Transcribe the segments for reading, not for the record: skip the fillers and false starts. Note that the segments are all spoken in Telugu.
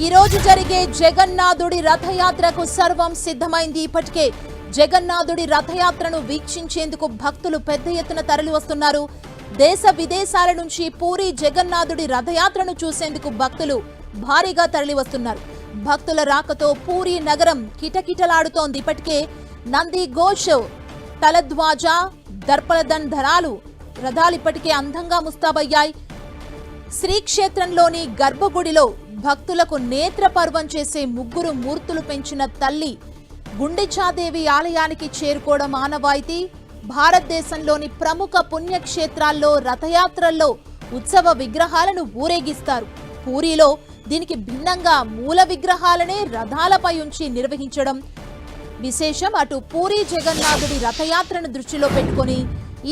ఈ రోజు జరిగే జగన్నాథుడి రథయాత్రకు సర్వం సిద్ధమైంది. ఇప్పటికే జగన్నాథుడి రథయాత్రను వీక్షించేందుకు భక్తులు పెద్ద ఎత్తున తరలి వస్తున్నారు. దేశ విదేశాల నుంచి పూరి జగన్నాథుడి రథయాత్రను చూసేందుకు భక్తులు భారీగా తరలి వస్తున్నారు. భక్తుల రాకతో పూరి నగరం కిటకిటలాడుతోంది. ఇప్పటికే నంది ఘోష్, తలధ్వాజ, దర్పదన్ధరాలు రథాలు ఇప్పటికే అందంగా ముస్తాబయ్యాయి. శ్రీక్షేత్రంలోని గర్భగుడిలో భక్తులకు నేత్రపర్వం చేసే ముగ్గురు మూర్తులు పెంచిన తల్లి గుండిచాదేవి ఆలయానికి చేరుకోవడం ఆనవాయితీ. భారతదేశంలోని ప్రముఖ పుణ్యక్షేత్రాల్లో రథయాత్రల్లో ఉత్సవ విగ్రహాలను ఊరేగిస్తారు. పూరిలో దీనికి భిన్నంగా మూల విగ్రహాలనే రథాలపై ఉంచి నిర్వహించడం విశేషం. అటు పూరి జగన్నాథుడి రథయాత్రను దృష్టిలో పెట్టుకుని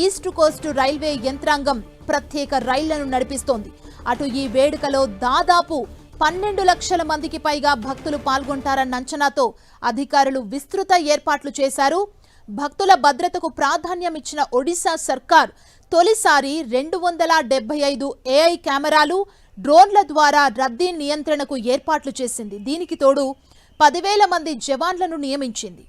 ఈస్ట్ కోస్ట్ రైల్వే యంత్రాంగం ప్రత్యేక రైళ్లను నడిపిస్తోంది. అటు ఈ వేడుకలో దాదాపు 12 లక్షల మందికి పైగా భక్తులు పాల్గొంటారన్న అంచనాతో అధికారులు విస్తృత ఏర్పాట్లు చేశారు. భక్తుల భద్రతకు ప్రాధాన్యం ఇచ్చిన ఒడిశా సర్కార్ తొలిసారి 275 AI కెమెరాలు, డ్రోన్ల ద్వారా రద్దీ నియంత్రణకు ఏర్పాట్లు చేసింది. దీనికి తోడు 10,000 మంది జవాన్లను నియమించింది.